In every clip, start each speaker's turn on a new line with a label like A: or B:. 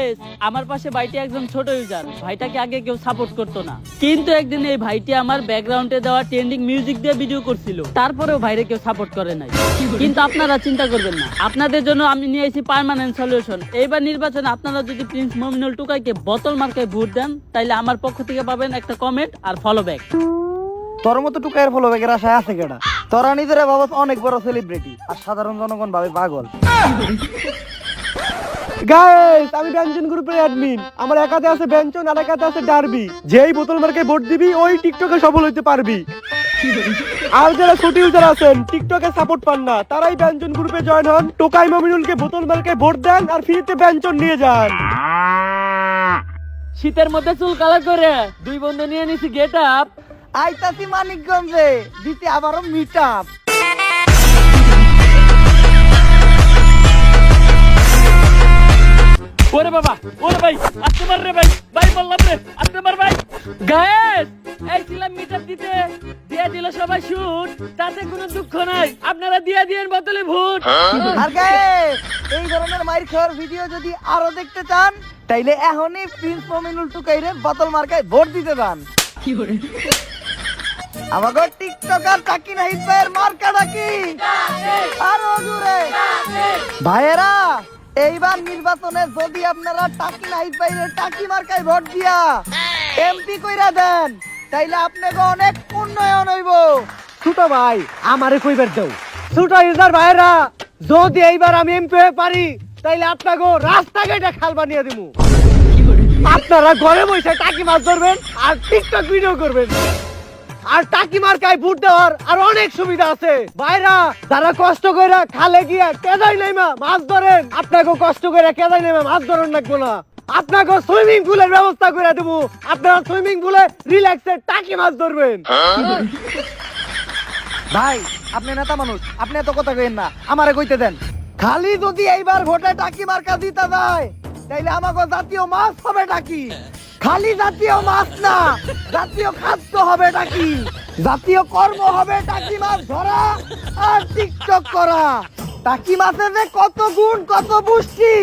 A: Guys, আমার পাশে ভাইটি একজন ছোট ইউজার। ভাইটাকে আগে কেউ সাপোর্ট করতো না, কিন্তু একদিন এই ভাইটি আমার ব্যাকগ্রাউন্ডে দেওয়া ট্রেন্ডিং মিউজিক দিয়ে ভিডিও করছিল, তারপরেও ভাইরে কেউ সাপোর্ট করে নাই। কিন্তু আপনারা চিন্তা করবেন না, আপনাদের জন্য আমি নিয়ে এসেছি পার্মানেন্ট সলিউশন। এইবার নির্বাচনে আপনারা যদি প্রিন্স মমিনুল টুকাইকে বোতল মার্কায় ভোট দেন, তাইলে আমার পক্ষ থেকে পাবেন একটা কমেন্ট আর ফলো ব্যাক।
B: তোর মতো টুকাইয়ের ফলো ব্যাগের আশায় আছে কেডা? তোরা নিজেরা ভাবস অনেক বড় সেলিব্রিটি, আর সাধারণ জনগণ ভাবে পাগল।
C: গাইস, আমি ব্যঞ্জন গ্রুপের অ্যাডমিন। আমার একাতে আছে ব্যঞ্জন আর একাতে আছে ডারবি। যেই বোতল মার্কে ভোট দিবি ওই টিকটকে সফল হইতে পারবি। আর যারা ছোট ইউজার আছেন টিকটকে সাপোর্ট পান না, তারাই ব্যঞ্জন গ্রুপে জয়েন হন, টোকাই মমিনুলকে বোতল মার্কে ভোট দেন আর ফ্রিতে ব্যঞ্জন নিয়ে যান।
A: শীতের মধ্যে চুল কালার করে দুই বন্ধু নিয়ে নিছি গেট আপ।
B: আইতাছি মানিকগঞ্জে দিতে আবারও মিট আপ।
A: ওরে বাবা, ওরে ভাই, আসতে পার রে ভাই, ভাই বললাম রে, আসতে পার ভাই। গায়েস, এই ছিলাম মিটার দিতে, দিয়ে দিল সবাই শুট, তাতে কোনো দুঃখ নাই, আপনারা দিয়ে দিয়েন বোতলে ভোট।
B: আর গাইস, এই ধরনের মাইর খাওয়ার ভিডিও যদি আরো দেখতে চান, তাইলে এখনই প্রিন্স মমিনুল টুকাইরে বোতল মার্কায় ভোট দিতে যান। আমাকে টিকটকার টাকি নাহিদ ভাইয়ের মার্কা ডাকি আরো জোরে। ভাইয়েরা, এইবার নির্বাচনে যদি আপনারা টাকি নাহিদ ভাইয়ের টাকি মার্কায় ভোট দিয়া এমপি কইরা দেন, তাইলে আপনাকে অনেক উন্নয়ন হইব।
C: ছোট ভাই, আমারে কইবার দাও। ছোট ইউজার ভাইরা, যদি এইবার আমি এমপি হয়ে পারি, তাইলে আপনাকে রাস্তাঘাটে খাল বানিয়ে দিমু। আপনারা ঘরে বসে টাকি মাছ ধরবেন আর টিকটক ভিডিও করবেন। আর টাকি মার্কায় ভোট দেওয়ার আর অনেক সুবিধা আছে। ভাইরা, যারা কষ্ট করে খালে গিয়া কেদাই নাইমা মাছ ধরেন, আপনাকে কষ্ট করে কেদাই নাইমা মাছ ধরেন লাগবো না। আপনাকে সুইমিং পুলের ব্যবস্থা করে দেবো, আপনারা সুইমিং পুলে রিল্যাক্সে টাকি মাছ ধরবেন।
B: ভাই, আপনি নেতা মানুষ, আপনি এত কথা কইেন না, আমারে কইতে দেন। খালি যদি এইবার ভোটে টাকি মার্কা দিতে যায়, তাইলে আমাকে জাতীয় মাছ হবে টাকি। খালি জাতীয় মাছ না, জাতীয় খাদ্য হবে টাকি। জাতীয় কর্ম হবে টাকি মাছ ধরা আর টিকটক করা। টাকি মাছে যে কত গুণ, কত পুষ্টি,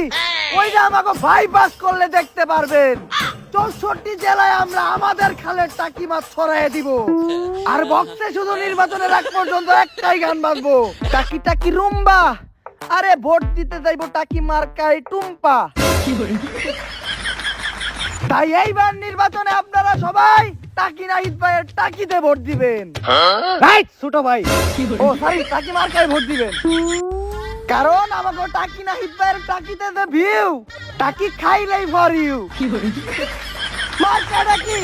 B: ওইটা আমাকে বাইপাস করলে দেখতে পারবেন। 64 জেলায় আমরা আমাদের খালের টাকি মাছ ছড়াইয়ে দিব। আর বক্সে শুধু নির্বাচনের আগ পর্যন্ত একটাই গান বাজবো, টাকি টাকি রুম্বা। আরে ভোট দিতে যাইবো টাকি মার্কায় টুম্পা। তাই এইবার নির্বাচনে আপনারা সবাই টাকি নাহিদ ভাইয়ের টাকিতে ভোট দিবেন।
C: রাইট ছোট ভাই।
B: ও সরি, টাকি মার্কায় ভোট দিবেন। কারণ আমাকে টাকি নাহিদ ভাইয়ের টাকিতে যে ভিউ, টাকি খাইলেই ফর ইউ। মার্কা টাকি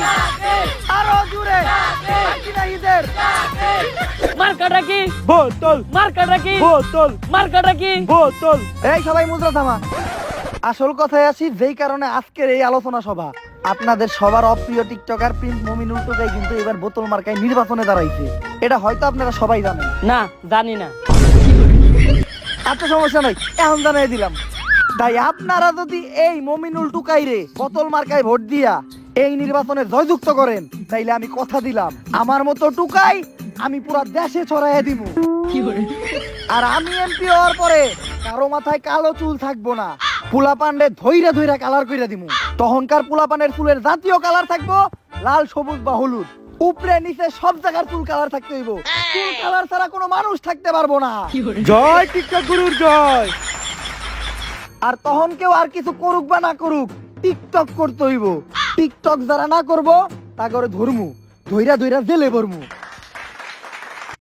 B: আরো জোরে, টাকি নাহিদের
A: মার্কাটা কি?
C: বোতল,
A: মার্কাটা কি?
C: বোতল,
A: মার্কাটা কি?
C: বোতল।
B: এই সবাই মুদ্রা থামা। আসল কথায় আসি, যেই কারণে আজকের এই আলোচনা সভা। আপনাদের সবার অপ্রিয় টিকটকার প্রিন্স মমিনুল টুকাই কিন্তু এবার বোতল মার্কায় নির্বাচনে দাঁড়াইছে। এটা হয়তো আপনারা সবাই জানেন।
A: না, জানি না।
B: আচ্ছা, সমস্যা নাই, এখন জানাই দিলাম। তাই আপনারা যদি এই মমিনুল টুকাইরে বোতল মার্কায় ভোট দিয়া এই নির্বাচনে জয়যুক্ত করেন, তাইলে আমি কথা দিলাম, আমার মতো টুকাই আমি পুরা দেশে ছড়াইয়া দিব। আর আমি এমপি হওয়ার পরে কারো মাথায় কালো চুল থাকবো না, পুলা পান্ডে ধইরা ধইরা কালার কইরা দিমু। তখনকার পুলা পানের চুলের জাতীয় কালার থাকবো লাল, সবুজ বা হলুদ। উপরে নিচে সব জায়গার চুল কালার থাকতে হইব। চুল কালার ছাড়া কোনো মানুষ থাকতে পারবো না।
C: জয় টিকটক গুরুর জয়।
B: আর তখন কেউ আর কিছু করুক বা না করুক, টিকটক করতে হইব। টিকটক যারা না করবো তা করে ধরমু, ধইরা ধইরা জেলে ভরমু।